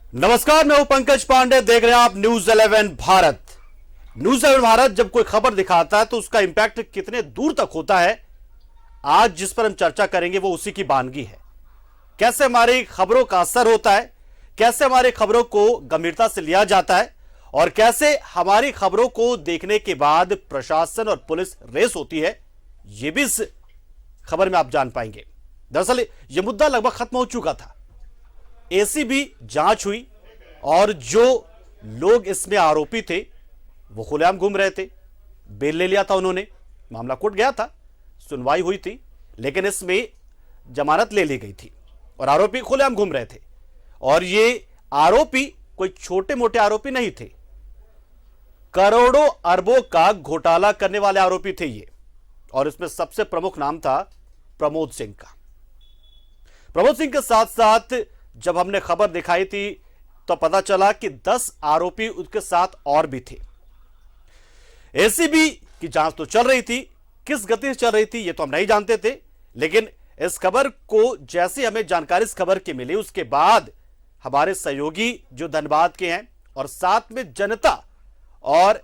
नमस्कार, मैं हूं पंकज पांडे। देख रहे हैं आप न्यूज 11 भारत। न्यूज 11 भारत जब कोई खबर दिखाता है तो उसका इंपैक्ट कितने दूर तक होता है, आज जिस पर हम चर्चा करेंगे वो उसी की बानगी है। कैसे हमारी खबरों का असर होता है, कैसे हमारी खबरों को गंभीरता से लिया जाता है और कैसे हमारी खबरों को देखने के बाद प्रशासन और पुलिस रेस होती है, यह भी इस खबर में आप जान पाएंगे। दरअसल यह मुद्दा लगभग खत्म हो चुका था। एसीबी जांच हुई और जो लोग इसमें आरोपी थे वो खुलेआम घूम रहे थे। बेल ले लिया था उन्होंने, मामला कोर्ट गया था, सुनवाई हुई थी, लेकिन इसमें जमानत ले ली गई थी और आरोपी खुलेआम घूम रहे थे। और ये आरोपी कोई छोटे मोटे आरोपी नहीं थे, करोड़ों अरबों का घोटाला करने वाले आरोपी थे ये। और इसमें सबसे प्रमुख नाम था प्रमोद सिंह का। प्रमोद सिंह के साथ साथ जब हमने खबर दिखाई थी तो पता चला कि 10 आरोपी उसके साथ और भी थे। एसीबी की जांच तो चल रही थी, किस गति से चल रही थी यह तो हम नहीं जानते थे, लेकिन इस खबर को जैसे हमें जानकारी इस खबर की मिली उसके बाद हमारे सहयोगी जो धनबाद के हैं और साथ में जनता और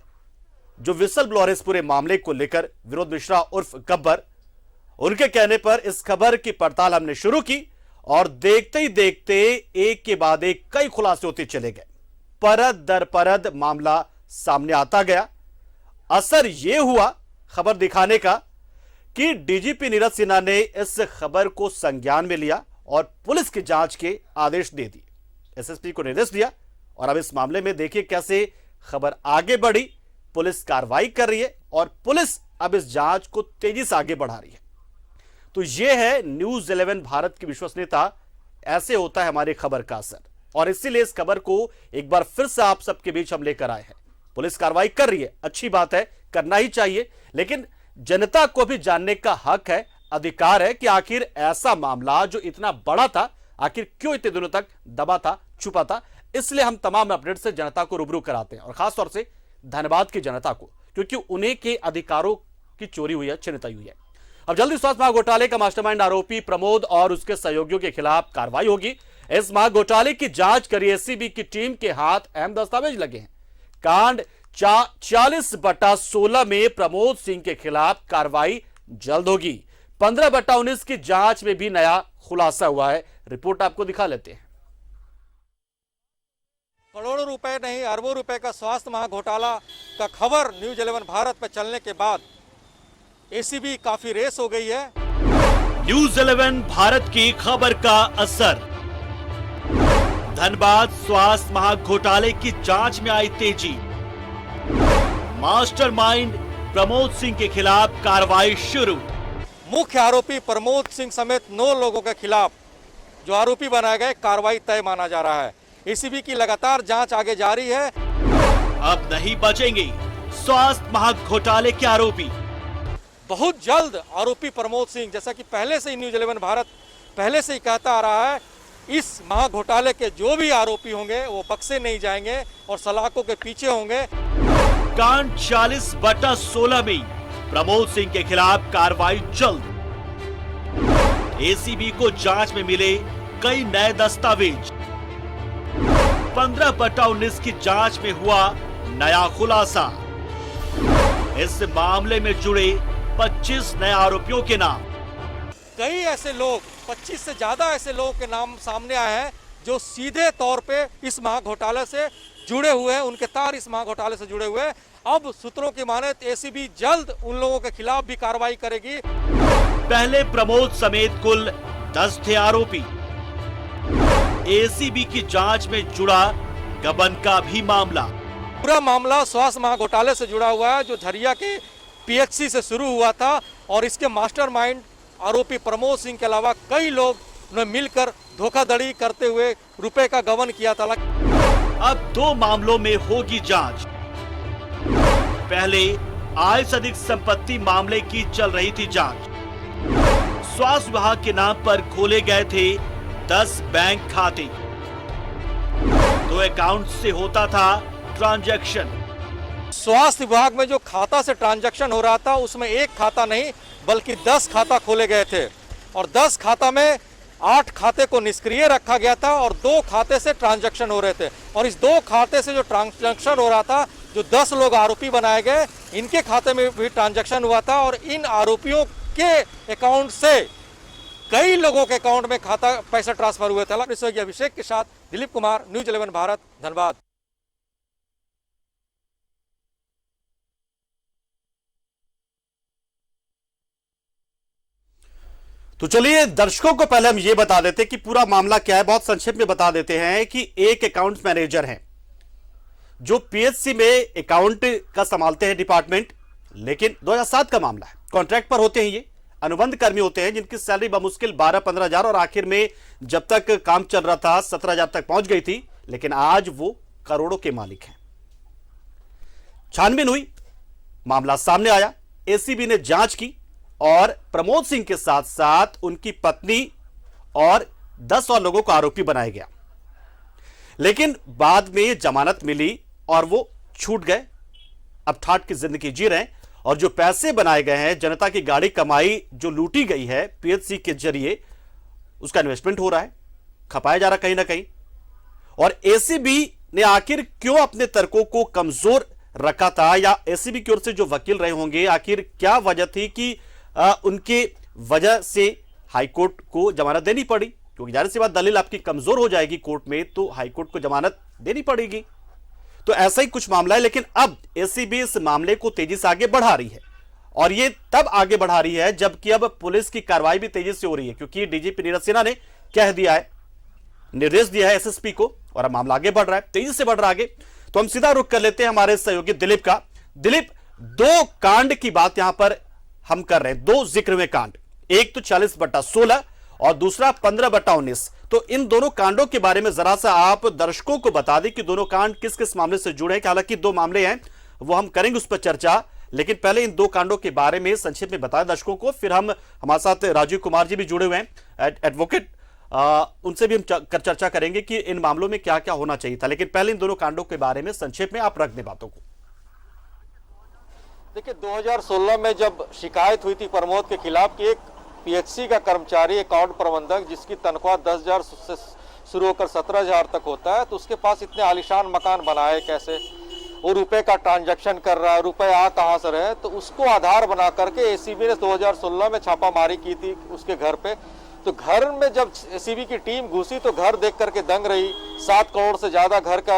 जो विसल ब्लोअर इस पूरे मामले को लेकर विनोद मिश्रा उर्फ गब्बर, उनके कहने पर इस खबर की पड़ताल हमने शुरू की और देखते ही देखते एक के बाद एक कई खुलासे होते चले गए। परत दर परत मामला सामने आता गया। असर यह हुआ खबर दिखाने का कि डीजीपी नीरज सिन्हा ने इस खबर को संज्ञान में लिया और पुलिस की जांच के आदेश दे दिए। एसएसपी को निर्देश दिया और अब इस मामले में देखिए कैसे खबर आगे बढ़ी। पुलिस कार्रवाई कर रही है और पुलिस अब इस जांच को तेजी से आगे बढ़ा रही है। तो यह है न्यूज 11 भारत की विश्वसनीयता। ऐसे होता है हमारी खबर का असर और इसीलिए इस खबर को एक बार फिर से आप सबके बीच हम लेकर आए हैं। पुलिस कार्रवाई कर रही है, अच्छी बात है, करना ही चाहिए, लेकिन जनता को भी जानने का हक है, अधिकार है कि आखिर ऐसा मामला जो इतना बड़ा था आखिर क्यों इतने दिनों तक दबा था, छुपा था। इसलिए हम तमाम अपडेट से जनता को रूबरू कराते हैं और खासतौर से धनबाद की जनता को, क्योंकि उन्हीं के अधिकारों की चोरी हुई है, छिनताई हुई है। अब जल्दी स्वास्थ्य महाघोटाले का मास्टरमाइंड आरोपी प्रमोद और उसके सहयोगियों के खिलाफ कार्रवाई होगी। इस महाघोटाले की जांच करी एसीबी की टीम के हाथ अहम दस्तावेज लगे हैं। कांड 40/16 में प्रमोद सिंह के खिलाफ कार्रवाई जल्द होगी। 15/19 की जांच में भी नया खुलासा हुआ है। रिपोर्ट आपको दिखा लेते हैं। करोड़ों रुपए नहीं, अरबों रुपए का स्वास्थ्य महाघोटाला का खबर न्यूज 11 भारत पर चलने के बाद एसीबी काफी रेस हो गई है। न्यूज 11 भारत की खबर का असर। धनबाद स्वास्थ्य महाघोटाले की जांच में आई तेजी। मास्टरमाइंड प्रमोद सिंह के खिलाफ कार्रवाई शुरू। मुख्य आरोपी प्रमोद सिंह समेत 9 लोगों के खिलाफ जो आरोपी बनाए गए, कार्रवाई तय माना जा रहा है। एसीबी की लगातार जांच आगे जारी है। अब नहीं बचेंगे स्वास्थ्य महाघोटाले के आरोपी। बहुत जल्द आरोपी प्रमोद सिंह, जैसा कि पहले से ही न्यूज 11 भारत पहले से ही कहता आ रहा है, इस महाघोटाले के जो भी आरोपी होंगे वो बक्से नहीं जाएंगे और सलाखों के पीछे होंगे। कांड 40/16 में प्रमोद सिंह के खिलाफ कार्रवाई जल्द। एसीबी को जांच में मिले कई नए दस्तावेज। 15/19 की जांच में हुआ नया खुलासा। इस मामले में जुड़े 25 नए आरोपियों के नाम। कई ऐसे लोग, 25 से ज्यादा ऐसे लोगों के नाम सामने आए हैं जो सीधे तौर पे इस महाघोटाले से जुड़े हुए हैं, उनके तार इस महाघोटाले से जुड़े हुए हैं। अब सूत्रों की माने एसीबी जल्द उन लोगों के खिलाफ भी कार्रवाई करेगी। पहले प्रमोद समेत कुल 10 थे आरोपी। एसीबी की जांच में जुड़ा गबन का भी मामला। पूरा मामला स्वास्थ्य महाघोटाले से जुड़ा हुआ है जो झरिया के पीएचसी से शुरू हुआ था और इसके मास्टरमाइंड आरोपी प्रमोद सिंह के अलावा कई लोग ने मिलकर धोखाधड़ी करते हुए रुपए का गबन किया था। अब 2 मामलों में होगी जांच। पहले आय से अधिक संपत्ति मामले की चल रही थी जांच। स्वास्थ्य विभाग के नाम पर खोले गए थे 10 बैंक खाते। 2 अकाउंट से होता था ट्रांजैक्शन। स्वास्थ्य विभाग में जो खाता से ट्रांजैक्शन हो रहा था उसमें एक खाता नहीं बल्कि 10 खाता खोले गए थे और 10 खाता में 8 खाते को निष्क्रिय रखा गया था और 2 खाते से ट्रांजैक्शन हो रहे थे। और इस 2 खाते से जो ट्रांजैक्शन हो रहा था, जो 10 लोग आरोपी बनाए गए, इनके खाते में भी ट्रांजैक्शन हुआ था और इन आरोपियों के अकाउंट से कई लोगों के अकाउंट में पैसा ट्रांसफर हुए थे। अभिषेक के साथ दिलीप कुमार, न्यूज 11 भारत, धनबाद। तो चलिए दर्शकों को पहले हम ये बता देते हैं कि पूरा मामला क्या है। बहुत संक्षेप में बता देते हैं कि एक अकाउंट मैनेजर हैं जो पीएचसी में अकाउंट का संभालते हैं डिपार्टमेंट, लेकिन 2007 का मामला है। कॉन्ट्रैक्ट पर होते हैं, ये अनुबंध कर्मी होते हैं जिनकी सैलरी बमुश्किल 12-15 हजार और आखिर में जब तक काम चल रहा था 17 हजार तक पहुंच गई थी, लेकिन आज वो करोड़ों के मालिक हैं। छानबीन हुई, मामला सामने आया, एसीबी ने जांच की और प्रमोद सिंह के साथ साथ उनकी पत्नी और 10 और लोगों को आरोपी बनाया गया। लेकिन बाद में जमानत मिली और वो छूट गए, अब ठाट की जिंदगी जी रहे हैं। और जो पैसे बनाए गए हैं, जनता की गाड़ी कमाई जो लूटी गई है पीएचसी के जरिए, उसका इन्वेस्टमेंट हो रहा है, खपाया जा रहा कहीं ना कहीं। और एसीबी ने आखिर क्यों अपने तर्कों को कमजोर रखा था, या एसीबी की ओर से जो वकील रहे होंगे, आखिर क्या वजह थी कि उनके वजह से हाईकोर्ट को जमानत देनी पड़ी? क्योंकि जाहिर सी बात, दलील आपकी कमजोर हो जाएगी कोर्ट में तो हाईकोर्ट को जमानत देनी पड़ेगी। तो ऐसा ही कुछ मामला है, लेकिन अब एसीबी इस मामले को तेजी से आगे बढ़ा रही है। और ये तब आगे बढ़ा रही है जबकि अब पुलिस की कार्रवाई भी तेजी से हो रही है, क्योंकि डीजीपी नीरज सिन्हा ने कह दिया है, निर्देश दिया है एसएसपी को, और अब मामला आगे बढ़ रहा है, तेजी से बढ़ रहा है आगे। तो हम सीधा रुख कर लेते हैं हमारे सहयोगी दिलीप का। दिलीप, 2 कांड की बात यहां पर हम कर रहे हैं, 2 जिक्र में कांड, एक तो 40/16 और दूसरा 15/19। तो इन दोनों कांडों के बारे में जरा सा आप दर्शकों को बता दें कि दोनों कांड किस किस मामले से जुड़े हैं। हालांकि 2 मामले हैं, वो हम करेंगे उस पर चर्चा, लेकिन पहले इन 2 कांडों के बारे में संक्षेप में बताएं दर्शकों को। फिर हमारे साथ राजीव कुमार जी भी जुड़े हुए हैं, एडवोकेट, उनसे भी हम चर्चा करेंगे कि इन मामलों में क्या क्या होना चाहिए था। लेकिन पहले इन दोनों कांडों के बारे में संक्षेप में आप रख दें बातों को। देखिए, 2016 में जब शिकायत हुई थी प्रमोद के खिलाफ कि एक पीएचसी का कर्मचारी, अकाउंट प्रबंधक, जिसकी तनख्वाह 10,000 से शुरू होकर 17,000 तक होता है, तो उसके पास इतने आलीशान मकान बनाए कैसे, वो रुपए का ट्रांजैक्शन कर रहा है, रुपए आ कहां से रहे, तो उसको आधार बना करके एसीबी ने 2016 में छापामारी की थी उसके घर पे। तो घर में जब एसीबी की टीम घुसी तो घर देख करके दंग रही। 7 करोड़ से ज्यादा घर का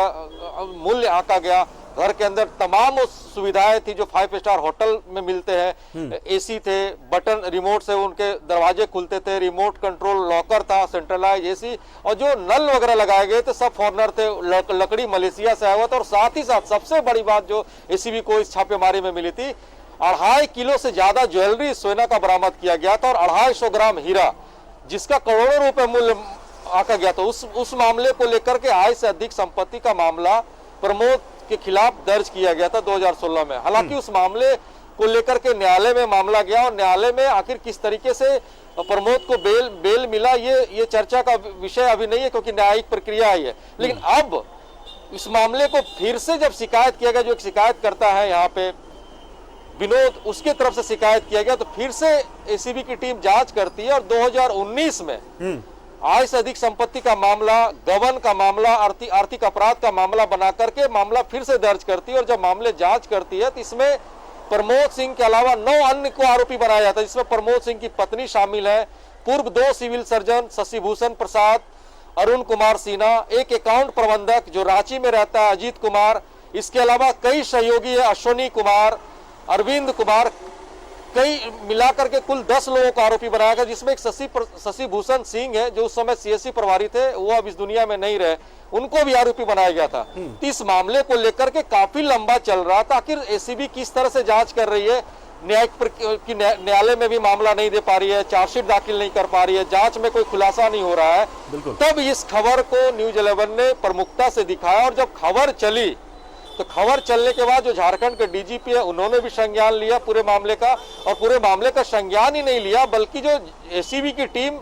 मूल्य आंका गया। घर के अंदर तमाम वो सुविधाएं थी जो 5 स्टार होटल में मिलते हैं। एसी थे, बटन रिमोट से उनके दरवाजे खुलते थे, रिमोट कंट्रोल लॉकर था, सेंट्रलाइज एसी, और जो नल वगैरह लगाए गए थे सब फॉरनर थे, लकड़ी मलेशिया से आया हुआ था। और साथ ही साथ सबसे बड़ी बात जो एसीबी को इस छापेमारी में मिली थी, 2.5 किलो से ज्यादा ज्वेलरी सोना का बरामद किया गया था और 250 ग्राम हीरा, जिसका करोड़ों रुपए मूल्य आका गया था। उस मामले को लेकर के आय से अधिक संपत्ति का मामला प्रमोद के खिलाफ दर्ज किया गया था 2016 में। हालांकि उस मामले को लेकर के न्यायालय में मामला गया और न्यायालय में आखिर किस तरीके से प्रमोद को बेल मिला, ये चर्चा का विषय अभी नहीं है, क्योंकि न्यायिक प्रक्रिया आई है। लेकिन अब इस मामले को फिर से जब शिकायत किया गया, जो एक शिकायत करता है यहाँ पे विनोद, उसके तरफ से शिकायत किया गया, तो फिर से एसीबी की टीम जांच करती है और 2019 में आय से अधिक संपत्ति का मामला, गबन का मामला, आर्थिक अपराध का मामला बना करके मामला फिर से दर्ज करती है। और जब मामले जांच करती है तो इसमें प्रमोद सिंह के अलावा 9 अन्य को आरोपी बनाया जाता है, जिसमें प्रमोद सिंह की पत्नी शामिल है, पूर्व 2 सिविल सर्जन शशिभूषण प्रसाद, अरुण कुमार सिन्हा, एक अकाउंट प्रबंधक जो रांची में रहता है अजीत कुमार, इसके अलावा कई सहयोगी है, अश्विनी कुमार, अरविंद कुमार, कई मिलाकर के कुल 10 लोगों को आरोपी बनाया गया, जिसमें एक शशिभूषण सिंह है जो उस समय सीएससी प्रभारी थे, वो अब इस दुनिया में नहीं रहे, उनको भी आरोपी बनाया गया था। इस मामले को लेकर के काफी लंबा चल रहा था, आखिर एसीबी किस तरह से जांच कर रही है, न्यायालय में भी मामला नहीं दे पा रही है, चार्जशीट दाखिल नहीं कर पा रही है, जांच में कोई खुलासा नहीं हो रहा है। तब इस खबर को न्यूज 11 ने प्रमुखता से दिखाया और जब खबर चली तो खबर चलने के बाद जो झारखंड के डीजीपी है उन्होंने भी संज्ञान लिया पूरे मामले का, और पूरे मामले का संज्ञान ही नहीं लिया बल्कि जो एसीबी की टीम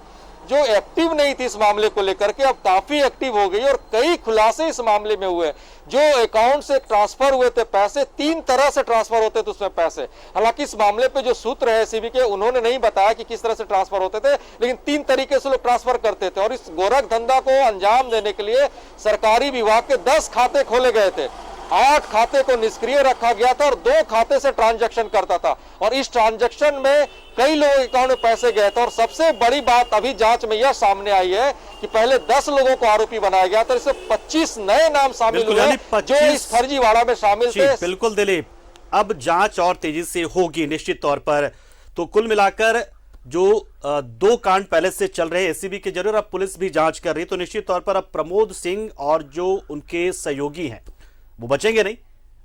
जो एक्टिव नहीं थी इस मामले को लेकर के अब काफी एक्टिव हो गई और कई खुलासे इस मामले में हुए। जो अकाउंट से ट्रांसफर हुए थे पैसे, 3 तरह से ट्रांसफर होते थे उसमें पैसे। हालांकि इस मामले पे जो सूत्र है एसीबी के, उन्होंने नहीं बताया कि किस तरह से ट्रांसफर होते थे, लेकिन 3 तरीके से लोग ट्रांसफर करते थे। और इस गोरख धंधा को अंजाम देने के लिए सरकारी विभाग के 10 खाते खोले गए थे। 8 खाते को निष्क्रिय रखा गया था और 2 खाते से ट्रांजैक्शन करता था। और इस ट्रांजैक्शन में कई लोगों के अकाउंट में पैसे गए थे। और सबसे बड़ी बात अभी जांच में यह सामने आई है कि पहले 10 लोगों को आरोपी बनाया गया था, इसमें 25 नए नाम शामिल हुए जो इस फर्जीवाड़ा में शामिल थे। बिल्कुल दिलीप, अब जांच और तेजी से होगी निश्चित तौर पर। तो कुल मिलाकर जो 2 कांड पहले से चल रहे एसीबी के जरिए, अब पुलिस भी जांच कर रही है, तो निश्चित तौर पर अब प्रमोद सिंह और जो उनके सहयोगी हैं वो बचेंगे नहीं।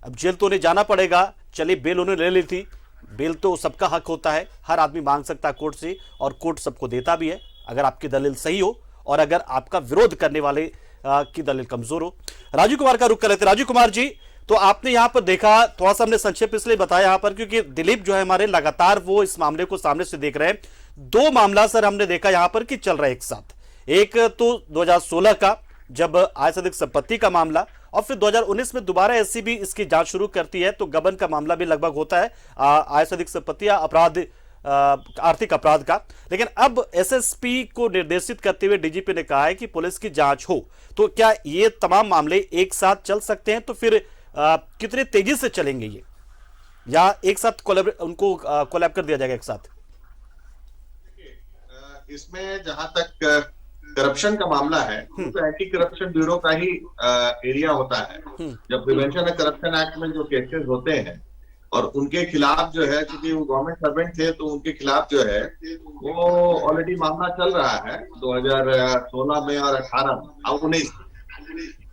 अब जेल तो उन्हें जाना पड़ेगा। चलिए, बेल उन्होंने ले ली थी, बेल तो सबका हक होता है, हर आदमी मांग सकता है कोर्ट से, और कोर्ट सबको देता भी है अगर आपकी दलील सही हो और अगर आपका विरोध करने वाले की दलील कमजोर हो। राजीव कुमार का रुख कर लेते। राजीव कुमार जी, तो आपने यहां पर देखा, थोड़ा सा हमने संक्षेप इसलिए बताया यहां पर क्योंकि दिलीप जो है हमारे लगातार वो इस मामले को सामने से देख रहे हैं। 2 मामला सर हमने देखा यहां पर कि चल रहा है एक साथ। एक तो 2016 का जब आय से अधिक संपत्ति का मामला, और फिर 2019 में दोबारा एसीबी इसकी जांच शुरू करती है, तो गबन का मामला भी लगभग होता है, आय से अधिक संपत्ति या अपराध, आर्थिक अपराध का। लेकिन अब एसएसपी को निर्देशित करते हुए डीजीपी ने कहा है कि पुलिस की जांच हो। तो क्या ये तमाम मामले एक साथ चल सकते हैं? तो फिर कितने तेजी से चलेंगे ये, या एक साथ उनको कोलैब कर दिया जाएगा एक साथ? इसमें जहां तक करप्शन का मामला है तो एंटी करप्शन ब्यूरो का ही एरिया होता है। जब प्रिवेंशन ऑफ करप्शन एक्ट में जो केसेस होते हैं और उनके खिलाफ जो है, क्योंकि वो गवर्नमेंट सर्वेंट थे तो उनके खिलाफ जो है वो ऑलरेडी मामला चल रहा है 2016 में और 18 में और 19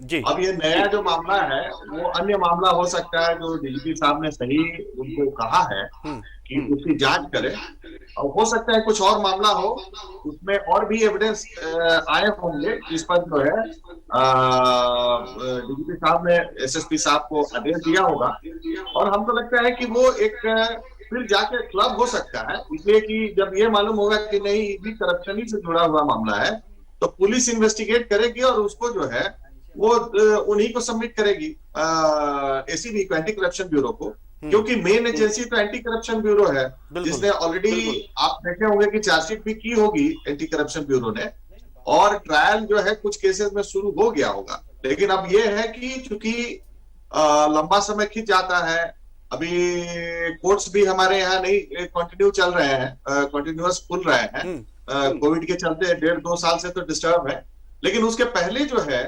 जी। अब ये नया जो मामला है वो अन्य मामला हो सकता है जो डीजीपी साहब ने सही उनको कहा है कि उसकी जांच करें, और हो सकता है कुछ और मामला हो उसमें और भी एविडेंस आए होंगे जिस पर जो है डीजीपी साहब ने एसएसपी साहब को आदेश दिया होगा। और हमको लगता है कि वो एक फिर जाके क्लब हो सकता है, इसलिए कि जब ये मालूम होगा कि नहीं ये भी करप्शन ही से जुड़ा हुआ मामला है तो पुलिस इन्वेस्टिगेट करेगी और उसको जो है वो उन्हीं को सबमिट करेगी एसीबी को, एंटी करप्शन ब्यूरो को, क्योंकि मेन एजेंसी तो एंटी करप्शन ब्यूरो है जिसने ऑलरेडी आप देखे होंगे कि चार्जशीट भी की होगी एंटी करप्शन ब्यूरो ने, और ट्रायल जो है कुछ केसेस में शुरू हो गया होगा। लेकिन अब ये है कि चूंकि लंबा समय खिंच जाता है, अभी कोर्ट्स भी हमारे यहाँ नहीं कंटिन्यू चल रहे हैं, कंटिन्यूअस खुल रहे हैं, कोविड के चलते 1.5-2 साल से तो डिस्टर्ब है। लेकिन उसके पहले जो है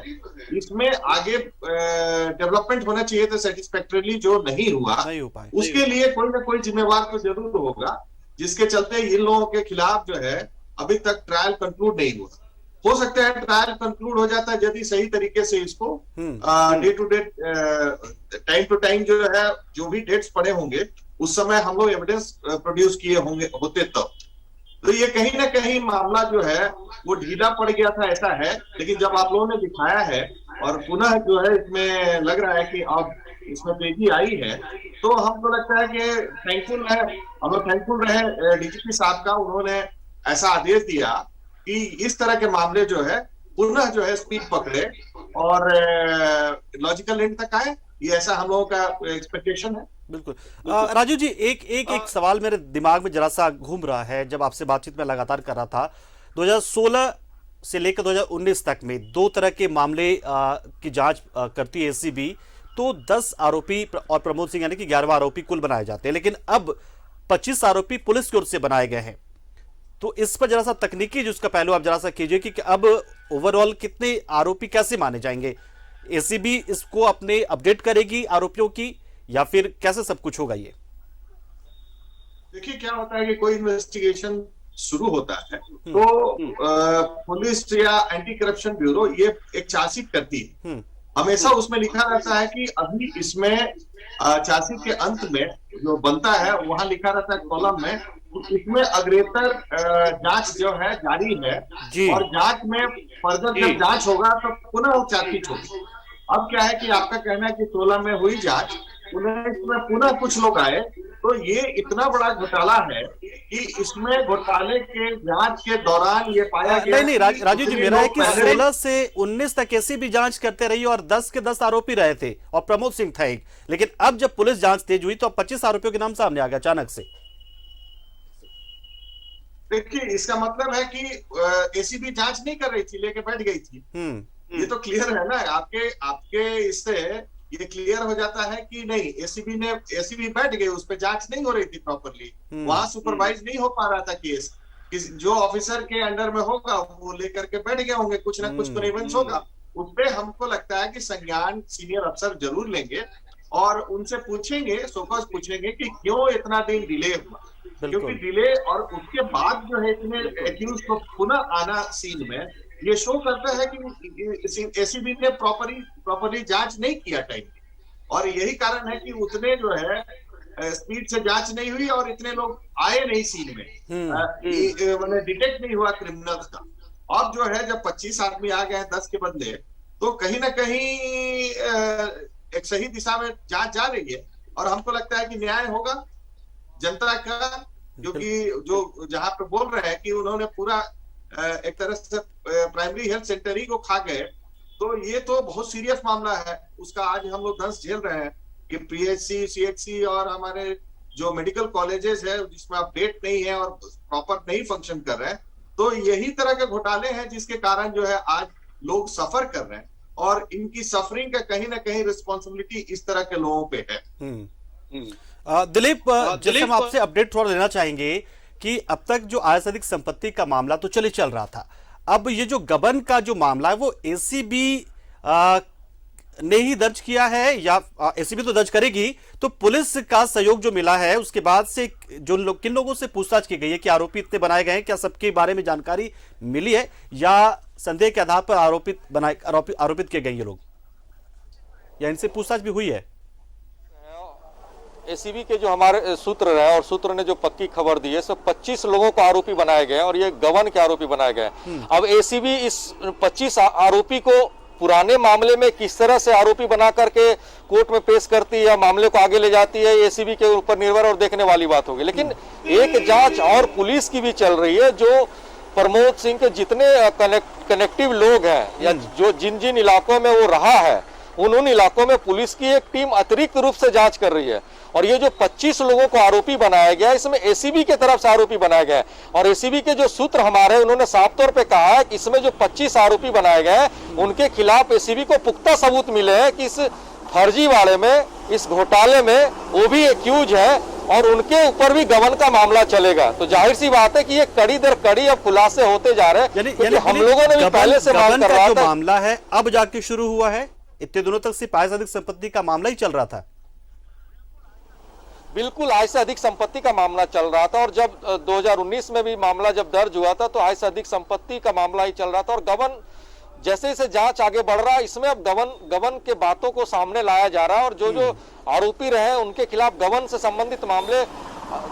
इसमें आगे डेवलपमेंट होना चाहिए था सेटिस्फैक्टरीली, जो नहीं हुआ उसके लिए कोई ना कोई जिम्मेवार तो जरूर होगा, जिसके चलते इन लोगों के खिलाफ जो है अभी तक ट्रायल कंक्लूड नहीं हुआ। हो सकता है ट्रायल कंक्लूड हो जाता है यदि सही तरीके से इसको day to day, time to time जो है जो भी डेट्स पड़े होंगे उस समय हम लोग एविडेंस प्रोड्यूस किए होंगे होते तो ये कहीं ना कहीं मामला जो है वो ढीला पड़ गया था, ऐसा है। लेकिन जब आप लोगों ने दिखाया है और पुनः जो है इसमें लग रहा है कि अब इसमें तेजी आई है, तो हमको लगता है कि थैंकफुल है, हम लोग थैंकफुल रहे डीजीपी साहब का, उन्होंने ऐसा आदेश दिया कि इस तरह के मामले जो है पुनः जो है स्पीड पकड़े और लॉजिकल एंड तक आए, ये ऐसा हम लोगों का एक्सपेक्टेशन है। बिल्कुल। राजू जी, एक सवाल मेरे दिमाग में जरा सा घूम रहा है, जब आपसे बातचीत में लगातार कर रहा था, 2016 से लेकर 2019 तक में 2 तरह के मामले की जांच करती है एसीबी, तो 10 आरोपी और प्रमोद सिंह यानी कि 11वां आरोपी कुल बनाए जाते हैं, लेकिन अब 25 आरोपी पुलिस की ओर से बनाए गए हैं। तो इस पर जरा सा तकनीकी जो उसका पहलू आप जरा सा कीजिए कि अब ओवरऑल कितने आरोपी कैसे माने जाएंगे? एसीबी इसको अपने अपडेट करेगी आरोपियों की, या फिर कैसे सब कुछ होगा? ये देखिए क्या होता है कि कोई इन्वेस्टिगेशन शुरू होता है तो पुलिस या एंटी करप्शन ब्यूरो ये एक चार्जशीट करती है, हमेशा उसमें लिखा रहता है कि अभी इसमें चार्जशीट के अंत में जो बनता है वहां लिखा रहता है कॉलम में, इसमें अग्रेतर जांच जो है जारी है और जांच में फर्दर जब जांच होगा तो पुनः वो चार्जशीट होगी। अब क्या है कि आपका कहना है कि 16 में हुई जांच, इसमें पुनः कुछ लोग आए तो ये इतना बड़ा घोटाला है कि इसमें घोटाले के जांच के दौरान ये पाया गया। नहीं राजू जी, मेरा है कि 16 से 19 तक एसीबी जांच करते रही और 10 के 10 आरोपी रहे थे और प्रमोद सिंह था एक, लेकिन अब जब पुलिस जांच तेज हुई तो अब 25 आरोपियों के नाम सामने आ गया अचानक से। देखिए, इसका मतलब है कि एसीबी जांच नहीं कर रही थी, लेके बैठ गई थी। ये तो क्लियर है ना, आपके इससे ये क्लियर हो जाता है कि नहीं, एसीबी बैठ गई, उस पर जांच नहीं हो रही थी प्रॉपरली, वहां सुपरवाइज नहीं हो पा रहा था केस। जो ऑफिसर के अंडर में होगा वो लेकर के बैठ गए होंगे, कुछ ना कुछ कनेवेंस होगा उस पे। हमको लगता है कि संज्ञान सीनियर अफसर जरूर लेंगे और उनसे पूछेंगे, सोकस पूछेंगे कि क्यों इतना दिन डिले हुआ, क्योंकि डिले और उसके बाद जो है इतने एक्यूज को पुनः आना सीन में, ये शो करता है कि एसीबी ने प्रॉपरली जांच नहीं किया टाइम, और यही कारण है कि उतने जो है स्पीड से जांच नहीं हुई और इतने लोग आए नहीं सीन में, मतलब डिटेक्ट नहीं हुआ क्रिमिनल्स का। अब जो है जब 25 आदमी आ गए हैं 10 के बदले, तो कहीं ना कहीं एक सही दिशा में जांच जा रही है और हमको लगता है कि न्याय होगा जनता का, क्योंकि जो जहां पे बोल रहे हैं कि उन्होंने पूरा एक तरह से प्राइमरी हेल्थ सेंटर ही को खा गए, तो ये तो बहुत सीरियस मामला है। उसका आज हम लोग दंश झेल रहे हैं कि पीएचसी, सीएचसी और हमारे जो मेडिकल कॉलेजेस है जिसमें अब बेड नहीं है और प्रॉपर नहीं फंक्शन कर रहे हैं, तो यही तरह के घोटाले हैं जिसके कारण जो है आज लोग सफर कर रहे हैं, और इनकी सफरिंग का कहीं ना कहीं रिस्पॉन्सिबिलिटी इस तरह के लोगों पे है। दिलीप, जैसे हम आपसे अपडेट थोड़ा लेना चाहेंगे कि अब तक जो आय से अधिक संपत्ति का मामला तो चल रहा था, अब ये जो गबन का जो मामला है वो एसीबी ने ही दर्ज किया है या एसीबी तो दर्ज करेगी, तो पुलिस का सहयोग जो मिला है उसके बाद से किन लोगों से पूछताछ की गई है कि आरोपी इतने बनाए गए हैं, क्या सबके बारे में जानकारी मिली है या संदेह के आधार पर आरोपित किए गए ये लोग, या इनसे पूछताछ भी हुई है? एसीबी के जो हमारे सूत्र रहे और सूत्र ने जो पक्की खबर दी है, सब 25 लोगों को आरोपी बनाए गए और ये गबन के आरोपी बनाए गए। अब एसीबी इस 25 आरोपी को पुराने मामले में किस तरह से आरोपी बना करके कोर्ट में पेश करती है या मामले को आगे ले जाती है, एसीबी के ऊपर निर्भर और देखने वाली बात होगी। लेकिन एक जांच और पुलिस की भी चल रही है, जो प्रमोद सिंह के जितने कनेक्टिव लोग हैं या जो जिन जिन इलाकों में वो रहा है, उन इलाकों में पुलिस की एक टीम अतिरिक्त रूप से जांच कर रही है। और ये जो 25 लोगों को आरोपी बनाया गया, इसमें एसीबी की तरफ से आरोपी बनाया गया है। और एसीबी के जो सूत्र हमारे, उन्होंने साफ तौर पे कहा है कि इसमें जो 25 आरोपी बनाए गए हैं, उनके खिलाफ एसीबी को पुख्ता सबूत मिले हैं कि इस फर्जीवाड़े में, इस घोटाले में वो भी एक्यूज है और उनके ऊपर भी गबन का मामला चलेगा। तो जाहिर सी बात है कि ये कड़ी दर कड़ी अब खुलासे होते जा रहे हैं, क्योंकि हम लोगों ने भी पहले से मांग कर रहा था। मामला है अब जाके शुरू हुआ है, इतने दिनों तक सिर्फ आय से अधिक संपत्ति का मामला ही चल रहा था। बिल्कुल, आय से अधिक संपत्ति का मामला चल रहा था और जब 2019 में भी मामला जब दर्ज हुआ था तो आय से अधिक संपत्ति का मामला ही चल रहा था। और गबन जैसे जैसे जांच आगे बढ़ रहा है, इसमें अब गबन के बातों को सामने लाया जा रहा है और जो आरोपी रहे उनके खिलाफ गबन से संबंधित मामले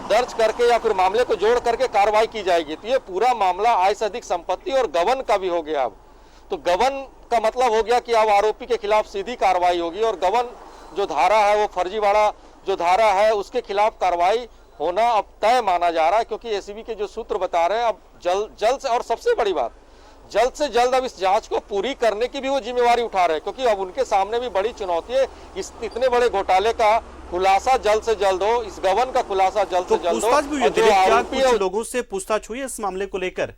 दर्ज करके या फिर मामले को जोड़ करके कार्रवाई की जाएगी। तो ये पूरा मामला आय से अधिक संपत्ति और गबन का भी हो गया। अब तो गबन का मतलब हो गया कि अब आरोपी के खिलाफ सीधी कार्रवाई होगी और गबन जो धारा है, वो फर्जीवाड़ा जो धारा है, उसके खिलाफ कार्रवाई होना अब तय माना जा रहा है, क्योंकि एसीबी के जो सूत्र बता रहे हैं अब जल्द से, और सबसे बड़ी बात, जल्द से जल्द अब इस जांच को पूरी करने की भी वो जिम्मेवारी उठा रहे हैं, क्योंकि अब उनके सामने भी बड़ी चुनौती है। इस इतने बड़े घोटाले का खुलासा जल्द से जल्द हो, इस गबन का खुलासा जल्द से जल्द हो। कुछ लोगों से पूछताछ हुई है इस मामले को लेकर?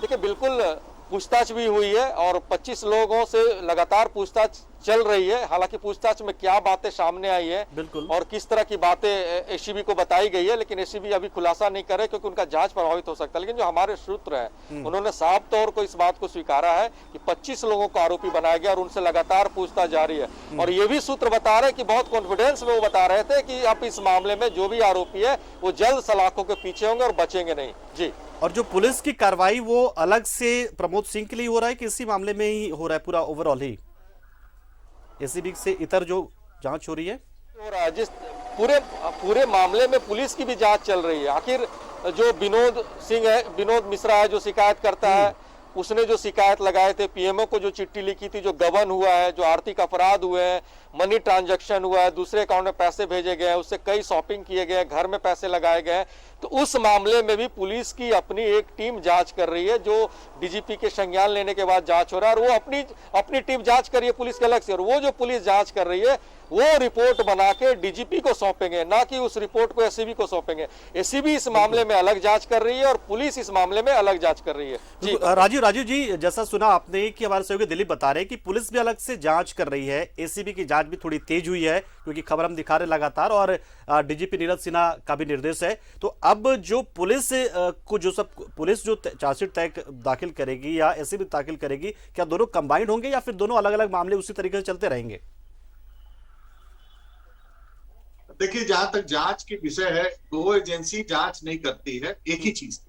देखिए, बिल्कुल पूछताछ भी हुई है और 25 लोगों से लगातार पूछताछ चल रही है। हालांकि पूछताछ में क्या बातें सामने आई है और किस तरह की बातें एसीबी को बताई गई है, लेकिन एसीबी अभी खुलासा नहीं करे क्योंकि उनका जांच प्रभावित हो सकता है। लेकिन जो हमारे सूत्र है, उन्होंने साफ तौर को इस बात को स्वीकारा है कि 25 लोगों को आरोपी बनाया गया और उनसे लगातार पूछताछ जारी है। और ये भी सूत्र बता रहे कि बहुत कॉन्फिडेंस में वो बता रहे थे कि अब इस मामले में जो भी आरोपी है वो जल्द सलाखों के पीछे होंगे और बचेंगे नहीं। जी। और जो पुलिस की कार्रवाई वो अलग से प्रमोद सिंह के लिए हो रहा है कि इसी मामले में ही हो रहा है पूरा ओवरऑल ही? एसीबी से इतर जो जांच हो रही है, जिस पूरे मामले में पुलिस की भी जांच चल रही है। आखिर जो विनोद सिंह है, विनोद मिश्रा है जो शिकायत करता है, उसने जो शिकायत लगाए थे, पीएमओ को जो चिट्ठी लिखी थी, जो गबन हुआ है, जो आर्थिक अपराध हुए हैं, मनी ट्रांजैक्शन हुआ है, दूसरे अकाउंट में पैसे भेजे गए हैं, उससे कई शॉपिंग किए गए हैं, घर में पैसे लगाए गए हैं, तो उस मामले में भी पुलिस की अपनी एक टीम जांच कर रही है, जो डीजीपी के संज्ञान लेने के बाद जांच हो रहा है, और वो अपनी टीम जांच कर रही है पुलिस के अलग से, और वो जो पुलिस जांच कर रही है वो रिपोर्ट बना के डीजीपी को सौंपेंगे, ना कि उस रिपोर्ट को एसीबी को सौंपेंगे। एसीबी इस मामले में अलग जांच कर रही है और पुलिस इस मामले में अलग जांच कर रही है। जी राजीव जी, जैसा सुना आपने कि हमारे सहयोगी दिलीप बता रहे हैं कि पुलिस भी अलग से जांच कर रही है, एसीबी की जांच भी थोड़ी तेज हुई है, क्योंकि खबर हम दिखा रहे लगातार, और डीजीपी नीरज सिन्हा का भी निर्देश है। तो अब जो पुलिस जो चार्जशीट दाखिल करेगी या एसीबी दाखिल करेगी, क्या दोनों कंबाइंड होंगे या फिर दोनों अलग अलग मामले उसी तरीके से चलते रहेंगे? देखिए, जहां तक जांच की विषय है, दो एजेंसी जांच नहीं करती है एक ही चीज।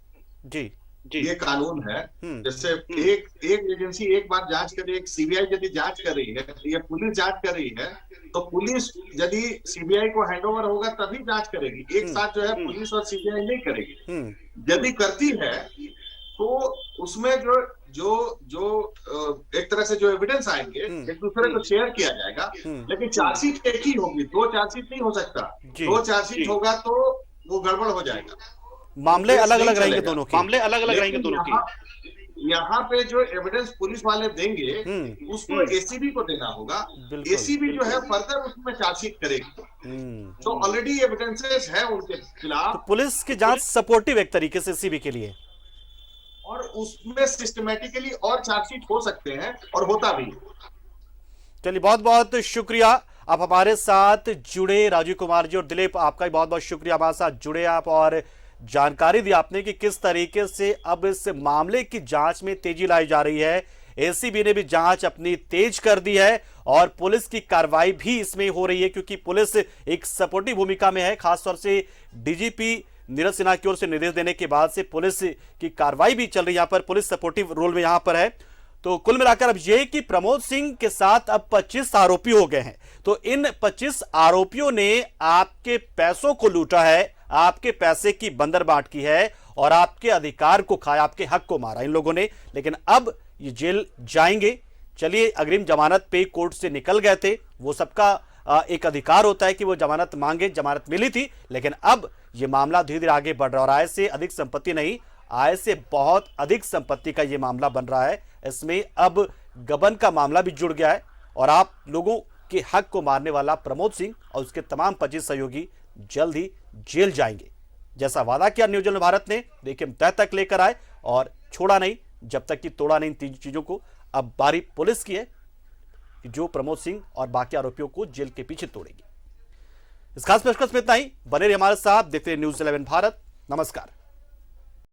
जी ये कानून है। जैसे एक एजेंसी एक बार जांच कर रही है, सीबीआई यदि जांच कर रही है या पुलिस जांच कर रही है, तो पुलिस यदि सीबीआई को हैंडओवर होगा तभी जांच करेगी। एक साथ जो है पुलिस और सीबीआई नहीं करेगी। यदि करती है तो उसमें जो एक तरह से जो एविडेंस आएंगे एक दूसरे को शेयर किया जाएगा, लेकिन चार्जशीट एक ही होगी, दो चार्जशीट नहीं हो सकता। दो चार्जशीट होगा तो वो गड़बड़ हो जाएगा, मामले अलग अलग रहेंगे दोनों के। यहाँ पे जो एविडेंस पुलिस वाले देंगे उसको एसीबी को देना होगा। एसीबी जो है फर्दर उसमें चार्जशीट करेगी। तो ऑलरेडी एविडेंसेस है उनके खिलाफ। तो पुलिस की जांच सपोर्टिव एक तरीके से एसीबी के लिए, और उसमें सिस्टमैटिकली और चार्जशीट हो सकते हैं और होता भी। चलिए, बहुत बहुत शुक्रिया आप हमारे साथ जुड़े, राजीव कुमार जी और दिलीप, आपका भी बहुत बहुत शुक्रिया हमारे साथ जुड़े आप और जानकारी दी आपने कि किस तरीके से अब इस मामले की जांच में तेजी लाई जा रही है। एसीबी ने भी जांच अपनी तेज कर दी है और पुलिस की कार्रवाई भी इसमें हो रही है, क्योंकि पुलिस एक सपोर्टिव भूमिका में है। खासतौर से डीजीपी नीरज सिन्हा की ओर से निर्देश देने के बाद से पुलिस की कार्रवाई भी चल रही है, यहाँ पर पुलिस सपोर्टिव रोल में यहाँ पर है। तो कुल मिलाकर अब यह कि प्रमोद सिंह के साथ अब 25 आरोपी हो गए हैं। तो इन 25 आरोपियों ने आपके पैसों को लूटा है, आपके पैसे की बंदरबाट की है और आपके अधिकार को खाया, आपके हक को मारा इन लोगों ने। लेकिन अब ये जेल जाएंगे। चलिए, अग्रिम जमानत पे कोर्ट से निकल गए थे, वो सबका एक अधिकार होता है कि वो जमानत मांगे, जमानत मिली थी। लेकिन अब ये मामला धीरे धीरे आगे बढ़ रहा है और आय से अधिक संपत्ति नहीं, आय से बहुत अधिक संपत्ति का ये मामला बन रहा है। इसमें अब गबन का मामला भी जुड़ गया है और आप लोगों के हक को मारने वाला प्रमोद सिंह और उसके तमाम 25 सहयोगी जल्द ही जेल जाएंगे। जैसा वादा किया न्यूज चैनल भारत ने, देखिए हम तह तक लेकर आए और छोड़ा नहीं जब तक कि तोड़ा नहीं इन तीन चीजों को। अब बारी पुलिस की है जो प्रमोद सिंह और बाकी आरोपियों को जेल के पीछे तोड़ेगी। इस खास पेशकश में इतना ही। बने रहिए हमारे साथ, देखते रहिए न्यूज़ 11 भारत। नमस्कार।